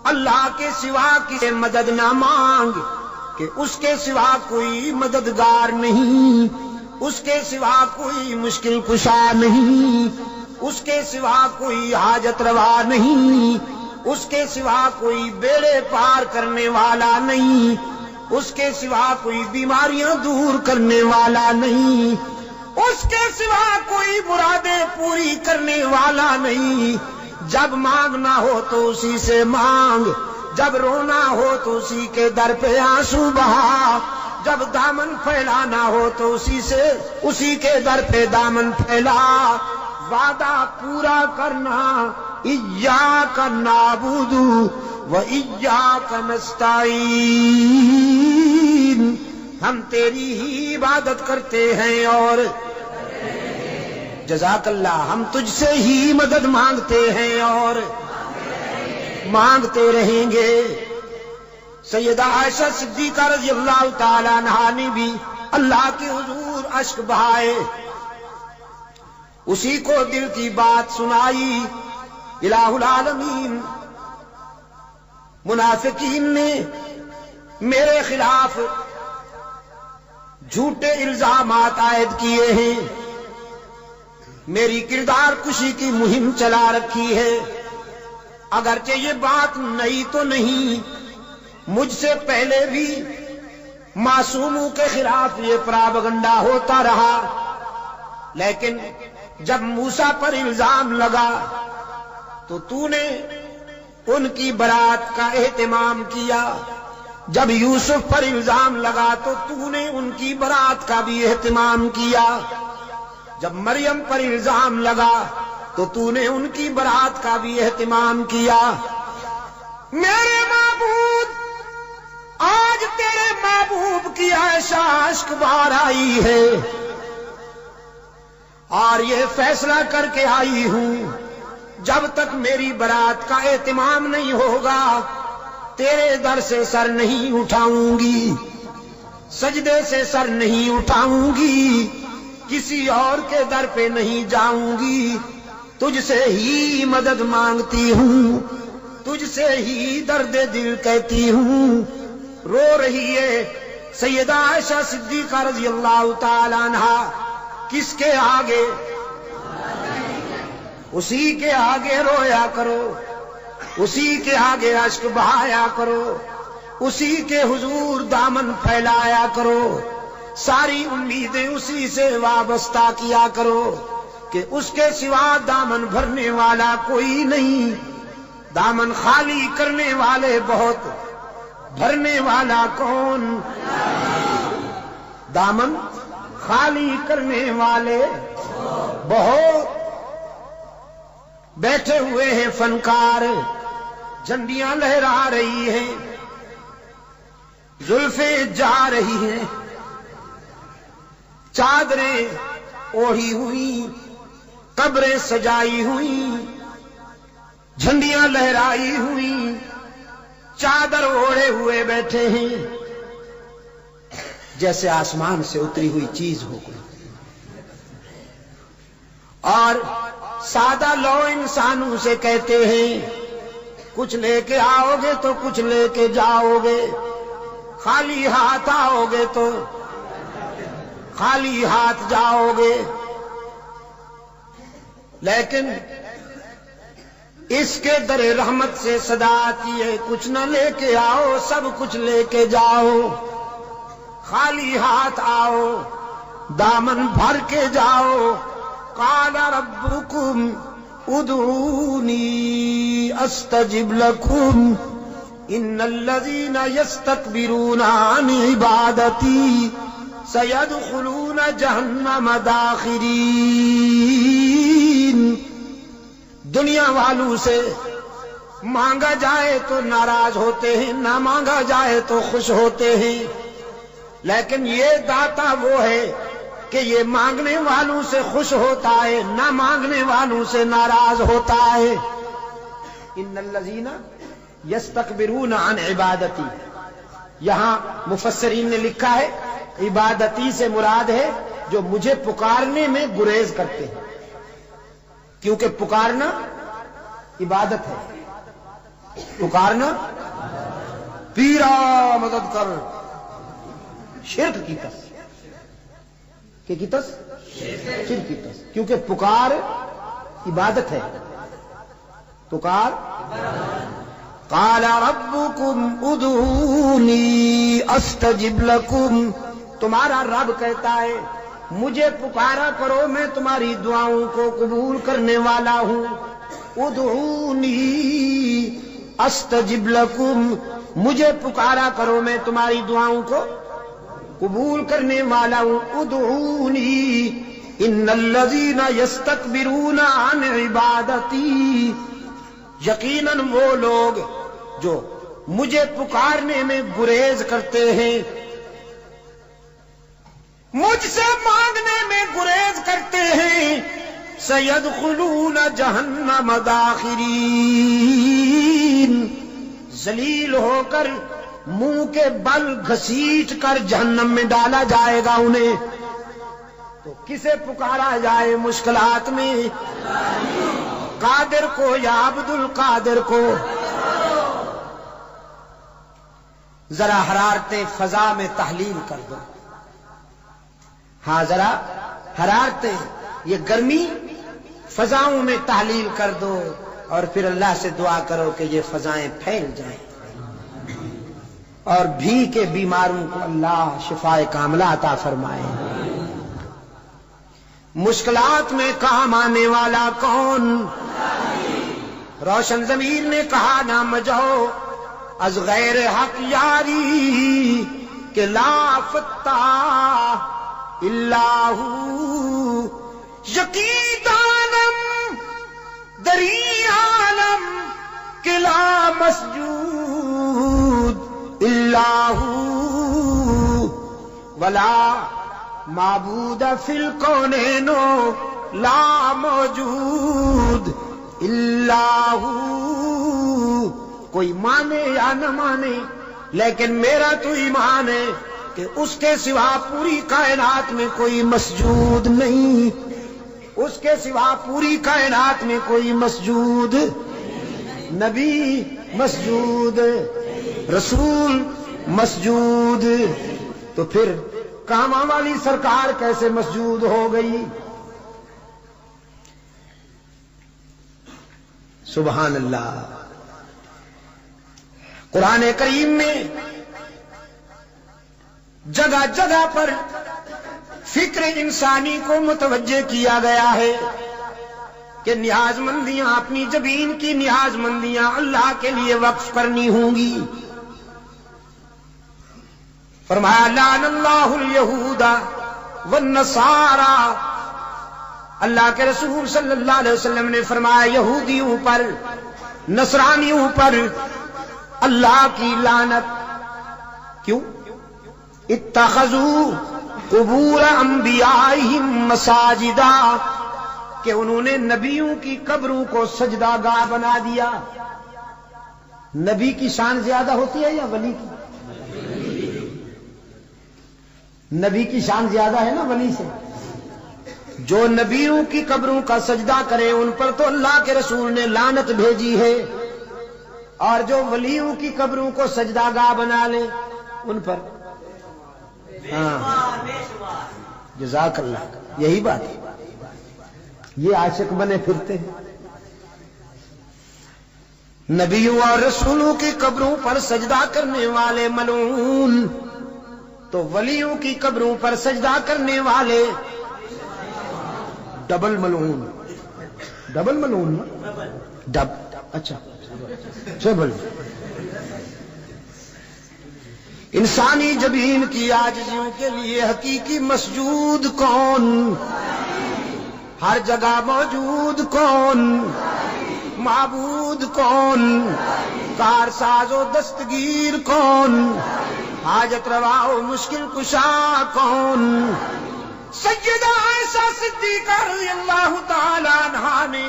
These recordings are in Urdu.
اللہ کے سوا کسی مدد نہ مانگ کہ اس کے سوا کوئی مددگار نہیں، اس کے سوا کوئی مشکل کشا نہیں، اس کے سوا کوئی حاجت روا نہیں، اس کے سوا کوئی بیڑے پار کرنے والا نہیں، اس کے سوا کوئی بیماریاں دور کرنے والا نہیں، اس کے سوا کوئی مرادیں پوری کرنے والا نہیں۔ جب مانگنا ہو تو اسی سے مانگ، جب رونا ہو تو اسی کے در پہ آنسو بہا، جب دامن پھیلانا ہو تو اسی کے در پہ دامن پھیلا۔ وعدہ پورا کرنا، ایاک نعبد و ایاک نستعین، ہم تیری ہی عبادت کرتے ہیں اور جزاک اللہ، ہم تجھ سے ہی مدد مانگتے ہیں اور مانگتے رہیں گے۔ سیدہ عائشہ صدیقہ رضی اللہ تعالی عنہا نے بھی اللہ کے حضور اشک بہائے، اسی کو دل کی بات سنائی۔ الہ العالمین منافقین نے میرے خلاف جھوٹے الزامات عائد کیے ہیں، میری کردار کشی کی مہم چلا رکھی ہے۔ اگرچہ یہ بات نئی تو نہیں، مجھ سے پہلے بھی معصوموں کے خلاف یہ پراپگنڈا ہوتا رہا، لیکن جب موسیٰ پر الزام لگا تو نے ان کی برات کا اہتمام کیا، جب یوسف پر الزام لگا تو نے ان کی برات کا بھی اہتمام کیا، جب مریم پر الزام لگا تو نے ان کی برات کا بھی اہتمام کیا۔ میرے معبود، آج تیرے محبوب کی عائشہ اشک بار آئی ہے اور یہ فیصلہ کر کے آئی ہوں، جب تک میری برات کا اہتمام نہیں ہوگا تیرے در سے سر نہیں اٹھاؤں گی، سجدے سے سر نہیں اٹھاؤں گی، کسی اور کے در پہ نہیں جاؤں گی، تجھ سے ہی مدد مانگتی ہوں، تجھ سے ہی درد دل کہتی ہوں۔ رو رہی ہے سیدہ عائشہ صدیقہ رضی اللہ تعالی عنہا، کس کے آگے؟ اسی کے آگے رویا کرو، اسی کے آگے اشک بہایا کرو، اسی کے حضور دامن پھیلایا کرو، ساری امیدیں اسی سے وابستہ کیا کرو کہ اس کے سوا دامن بھرنے والا کوئی نہیں، دامن خالی کرنے والے بہت، بھرنے والا کون؟ دامن خالی کرنے والے بہت۔ بیٹھے ہوئے ہیں فنکار، جھنڈیاں لہرا رہی ہیں، زلفیں جا رہی ہیں، چادریں اوڑھی ہوئی، قبریں سجائی ہوئی، جھنڈیاں لہرائی ہوئی، چادر اوڑھے ہوئے بیٹھے ہیں، جیسے آسمان سے اتری ہوئی چیز ہو کوئی، اور سادہ لو انسانوں سے کہتے ہیں کچھ لے کے آؤ گے تو کچھ لے کے جاؤ گے، خالی ہاتھ آؤ گے تو خالی ہاتھ جاؤ گے، لیکن اس کے در رحمت سے صدا آتی ہے کچھ نہ لے کے آؤ سب کچھ لے کے جاؤ، خالی ہاتھ آؤ دامن بھر کے جاؤ۔ قال ربکم ادعونی استجب لکم ان الذین یستکبرون عن عبادتی سیدخلون جہنم داخرین۔ دنیا والوں سے مانگا جائے تو ناراض ہوتے ہیں، نہ مانگا جائے تو خوش ہوتے ہیں، لیکن یہ داتا وہ ہے کہ یہ مانگنے والوں سے خوش ہوتا ہے، نہ مانگنے والوں سے ناراض ہوتا ہے۔ ان الذین یستکبرون عن عبادتی، یہاں مفسرین نے لکھا ہے عبادتی سے مراد ہے جو مجھے پکارنے میں گریز کرتے ہیں، کیونکہ پکارنا عبادت ہے، پکارنا پیرا مدد کر، شرک کی تس، کہ کی تس شرک کی تس، کیونکہ پکار عبادت ہے، پکار قال ربکم ادعونی استجب لکم، تمہارا رب کہتا ہے مجھے پکارا کرو میں تمہاری دعاؤں کو قبول کرنے والا ہوں، ادعونی استجب لکم، مجھے پکارا کرو میں تمہاری دعاؤں کو قبول کرنے والا ہوں، ادعونی ان الذین یستکبرون عن عبادتی، یقیناً وہ لوگ جو مجھے پکارنے میں گریز کرتے ہیں، مجھ سے مانگنے میں گریز کرتے ہیں، سیدخلون جہنم داخرین، ذلیل ہو کر منہ کے بل گھسیٹ کر جہنم میں ڈالا جائے گا انہیں۔ تو کسے پکارا جائے مشکلات میں؟ قادر کو یا عبد القادر کو؟ ذرا حرارتیں فضا میں تحلیل کر دو، ہاں ذرا حرارتیں، یہ گرمی فضاؤں میں تحلیل کر دو، اور پھر اللہ سے دعا کرو کہ یہ فضائیں پھیل جائیں اور بھی کے بیماروں کو اللہ شفائے کاملہ عطا فرمائے۔ مشکلات میں کام آنے والا کون؟ روشن ضمیر نے کہا نہ مجھو از غیر حق یاری، کہ لا فتح الا ہو، یقین عالم دری عالم، کہ لا مسجود الا ہو، ولا معبود فی الکونین لا موجود الا ہو، کوئی مانے یا نہ مانے لیکن میرا تو ایمان ہے کہ اس کے سوا پوری کائنات میں کوئی مسجود نہیں، اس کے سوا پوری کائنات میں کوئی مسجود، نبی مسجود، رسول مسجود، تو پھر کاما والی سرکار کیسے مسجود ہو گئی؟ سبحان اللہ۔ قرآن کریم میں جگہ جگہ پر فکر انسانی کو متوجہ کیا گیا ہے کہ نیاز مندیاں، اپنی جبین کی نیاز مندیاں اللہ کے لیے وقف کرنی ہوں گی۔ فرمایا لعن اللہ الیہود والنصارى، اللہ کے رسول صلی اللہ علیہ وسلم نے فرمایا یہودیوں پر، نصرانیوں پر اللہ کی لعنت۔ کیوں؟ اتخذوا قبور انبیائہم مساجدا، کہ انہوں نے نبیوں کی قبروں کو سجدہ گاہ بنا دیا۔ نبی کی شان زیادہ ہوتی ہے یا ولی کی؟ نبی کی شان زیادہ ہے نا ولی سے۔ جو نبیوں کی قبروں کا سجدہ کرے ان پر تو اللہ کے رسول نے لعنت بھیجی ہے، اور جو ولیوں کی قبروں کو سجدہ گاہ بنا لے ان پر، ہاں جزاک اللہ، یہی بات ہے۔ یہ عاشق بنے پھرتے ہیں، نبیوں اور رسولوں کی قبروں پر سجدہ کرنے والے ملعون، تو ولیوں کی قبروں پر سجدہ کرنے والے ڈبل ملعون۔ ڈبل ملعون اچھا ڈبل۔ انسانی جبین کی عاجزیوں کے لیے حقیقی مسجود کون؟ ہر جگہ موجود کون؟ معبود کون؟ کارساز و دستگیر کون؟ حاجت روا و مشکل کشا کون؟ سیدہ عائشہ صدیقہ رضی اللہ تعالی عنہا نے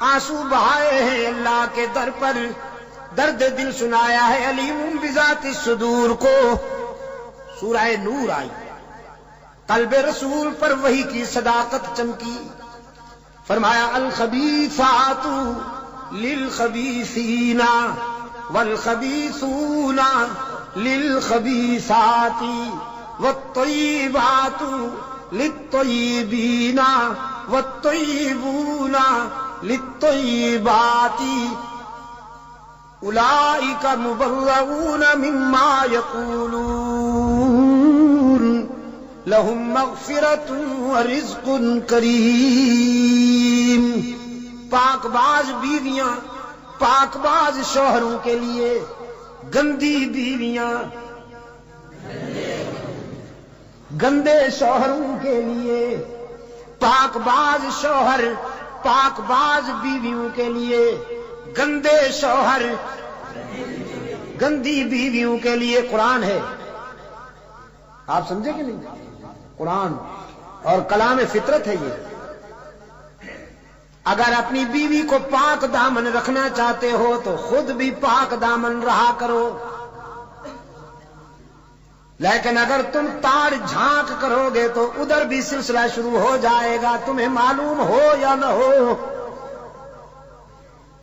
آنسو بہائے ہیں اللہ کے در پر، درد دل سنایا ہے علیم بذات الصدور کو۔ سورہ نور آئی، قلب رسول پر وحی کی صداقت چمکی، فرمایا الخبیثات للخبیثین والخبیثون للخبیثات والطیبات للطیبین والطیبون للطیبات اولئک مبرؤون مما یقولون لہم مغفرۃ ورزق کریم. پاک باز بیویاں پاک باز شوہروں کے لیے، گندی بیویاں گندے شوہروں کے لیے، پاک باز شوہر پاک باز بیویوں کے لیے، گندے شوہر گندی بیویوں کے لیے قرآن ہے. آپ سمجھے کہ نہیں؟ قرآن اور کلام فطرت ہے یہ. اگر اپنی بیوی کو پاک دامن رکھنا چاہتے ہو تو خود بھی پاک دامن رہا کرو، لیکن اگر تم تاڑ جھانک کرو گے تو ادھر بھی سلسلہ شروع ہو جائے گا، تمہیں معلوم ہو یا نہ ہو.